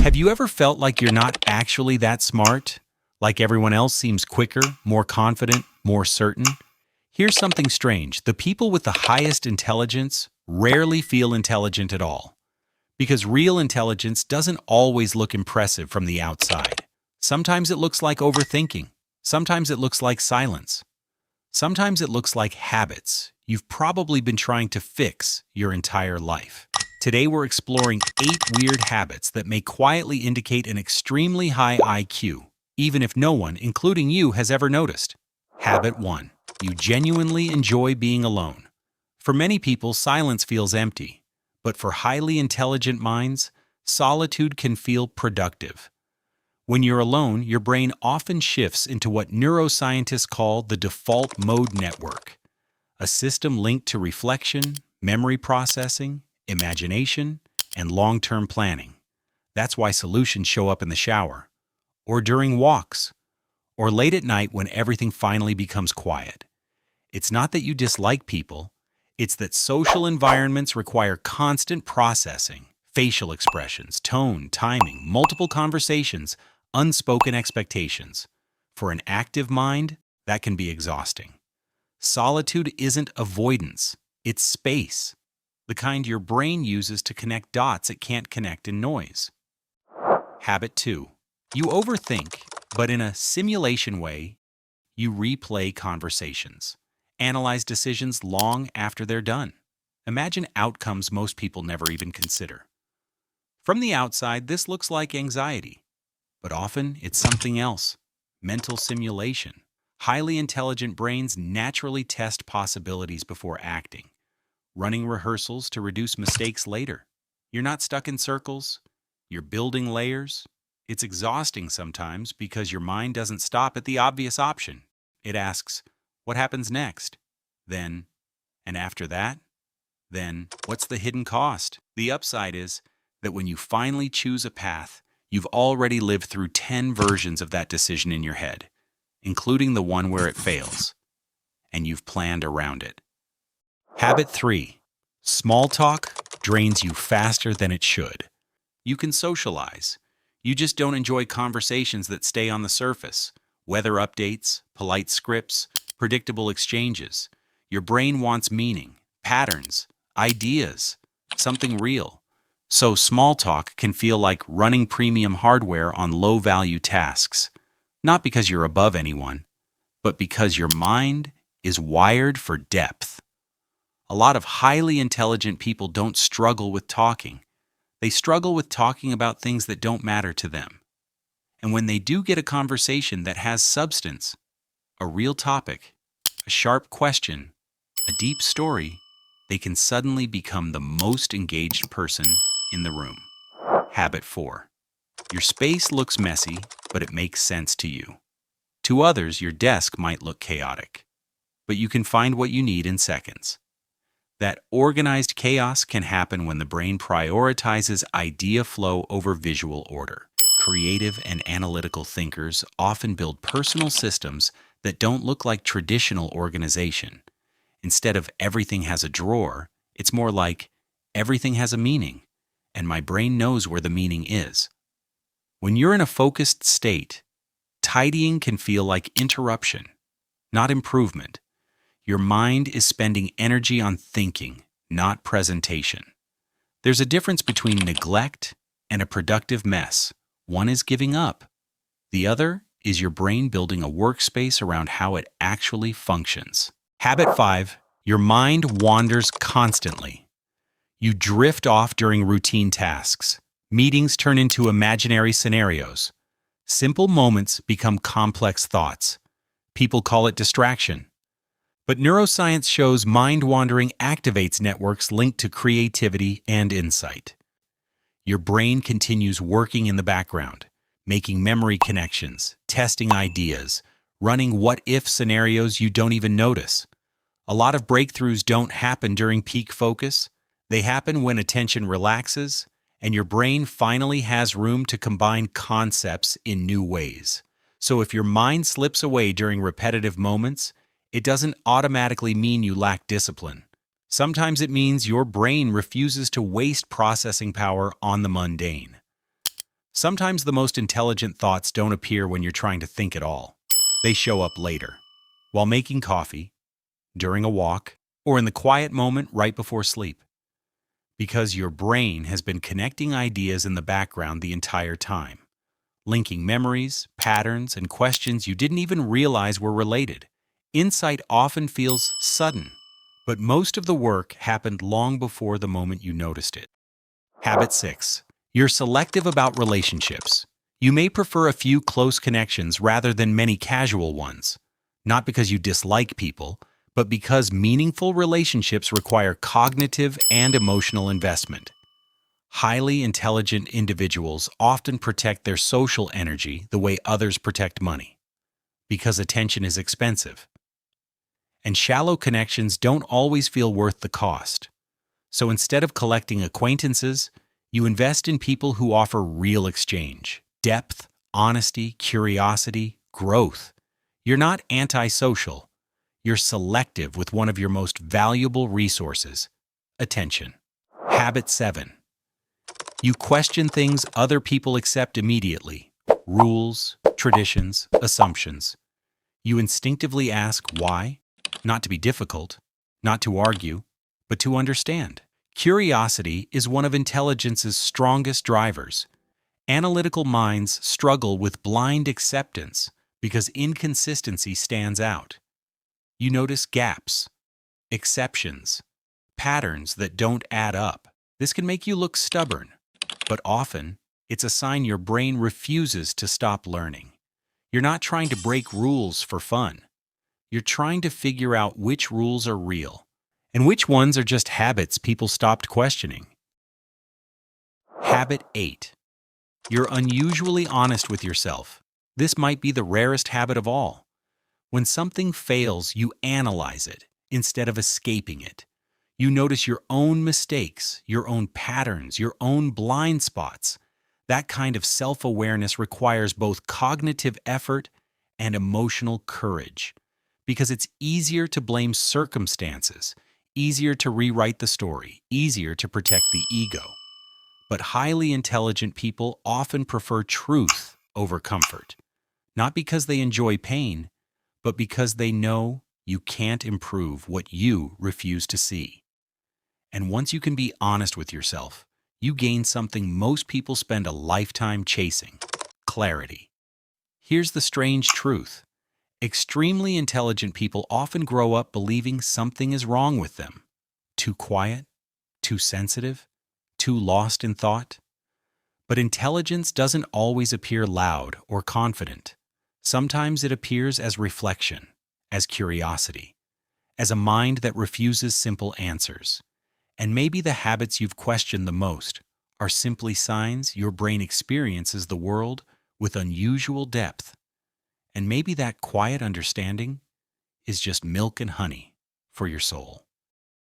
Have you ever felt like you're not actually that smart? Like everyone else seems quicker, more confident, more certain? Here's something strange. The people with the highest intelligence rarely feel intelligent at all. Because real intelligence doesn't always look impressive from the outside. Sometimes it looks like overthinking. Sometimes it looks like silence. Sometimes it looks like habits you've probably been trying to fix your entire life. Today we're exploring 8 weird habits that may quietly indicate an extremely high IQ, even if no one, including you, has ever noticed. Habit 1. You genuinely enjoy being alone. For many people, silence feels empty, but for highly intelligent minds, solitude can feel productive. When you're alone, your brain often shifts into what neuroscientists call the default mode network, a system linked to reflection, memory processing, imagination, and long-term planning. That's why solutions show up in the shower, or during walks, or late at night when everything finally becomes quiet. It's not that you dislike people, it's that social environments require constant processing, facial expressions, tone, timing, multiple conversations, unspoken expectations. For an active mind, that can be exhausting. Solitude isn't avoidance, it's space. The kind your brain uses to connect dots it can't connect in noise. Habit 2. You overthink, but in a simulation way, you replay conversations. Analyze decisions long after they're done. Imagine outcomes most people never even consider. From the outside, this looks like anxiety, but often it's something else. Mental simulation. Highly intelligent brains naturally test possibilities before acting, running rehearsals to reduce mistakes later. You're not stuck in circles, you're building layers. It's exhausting sometimes because your mind doesn't stop at the obvious option. It asks, what happens next? Then, and after that? Then, what's the hidden cost? The upside is that when you finally choose a path, you've already lived through 10 versions of that decision in your head, including the one where it fails, and you've planned around it. Habit 3. Small talk drains you faster than it should. You can socialize. You just don't enjoy conversations that stay on the surface. Weather updates, polite scripts, predictable exchanges. Your brain wants meaning, patterns, ideas, something real. So small talk can feel like running premium hardware on low-value tasks. Not because you're above anyone, but because your mind is wired for depth. A lot of highly intelligent people don't struggle with talking. They struggle with talking about things that don't matter to them. And when they do get a conversation that has substance, a real topic, a sharp question, a deep story, they can suddenly become the most engaged person in the room. Habit 4. Your space looks messy, but it makes sense to you. To others, your desk might look chaotic, but you can find what you need in seconds. That organized chaos can happen when the brain prioritizes idea flow over visual order. Creative and analytical thinkers often build personal systems that don't look like traditional organization. Instead of everything has a drawer, it's more like everything has a meaning, and my brain knows where the meaning is. When you're in a focused state, tidying can feel like interruption, not improvement. Your mind is spending energy on thinking, not presentation. There's a difference between neglect and a productive mess. One is giving up. The other is your brain building a workspace around how it actually functions. Habit 5. Your mind wanders constantly. You drift off during routine tasks. Meetings turn into imaginary scenarios. Simple moments become complex thoughts. People call it distraction. But neuroscience shows mind wandering activates networks linked to creativity and insight. Your brain continues working in the background, making memory connections, testing ideas, running what-if scenarios you don't even notice. A lot of breakthroughs don't happen during peak focus. They happen when attention relaxes and your brain finally has room to combine concepts in new ways. So if your mind slips away during repetitive moments, it doesn't automatically mean you lack discipline. Sometimes it means your brain refuses to waste processing power on the mundane. Sometimes the most intelligent thoughts don't appear when you're trying to think at all. They show up later, while making coffee, during a walk, or in the quiet moment right before sleep. Because your brain has been connecting ideas in the background the entire time, linking memories, patterns, and questions you didn't even realize were related. Insight often feels sudden, but most of the work happened long before the moment you noticed it. Habit 6. You're selective about relationships. You may prefer a few close connections rather than many casual ones, not because you dislike people, but because meaningful relationships require cognitive and emotional investment. Highly intelligent individuals often protect their social energy the way others protect money, because attention is expensive. And shallow connections don't always feel worth the cost. So instead of collecting acquaintances, you invest in people who offer real exchange, depth, honesty, curiosity, growth. You're not antisocial. You're selective with one of your most valuable resources, attention. Habit 7. You question things other people accept immediately. Rules, traditions, assumptions. You instinctively ask why, not to be difficult, not to argue, but to understand. Curiosity is one of intelligence's strongest drivers. Analytical minds struggle with blind acceptance because inconsistency stands out. You notice gaps, exceptions, patterns that don't add up. This can make you look stubborn, but often it's a sign your brain refuses to stop learning. You're not trying to break rules for fun. You're trying to figure out which rules are real and which ones are just habits people stopped questioning. Habit 8. You're unusually honest with yourself. This might be the rarest habit of all. When something fails, you analyze it instead of escaping it. You notice your own mistakes, your own patterns, your own blind spots. That kind of self-awareness requires both cognitive effort and emotional courage, because it's easier to blame circumstances, easier to rewrite the story, easier to protect the ego. But highly intelligent people often prefer truth over comfort, not because they enjoy pain, but because they know you can't improve what you refuse to see. And once you can be honest with yourself, you gain something most people spend a lifetime chasing: clarity. Here's the strange truth. Extremely intelligent people often grow up believing something is wrong with them. Too quiet, too sensitive, too lost in thought. But intelligence doesn't always appear loud or confident. Sometimes it appears as reflection, as curiosity, as a mind that refuses simple answers. And maybe the habits you've questioned the most are simply signs your brain experiences the world with unusual depth. And maybe that quiet understanding is just milk and honey for your soul.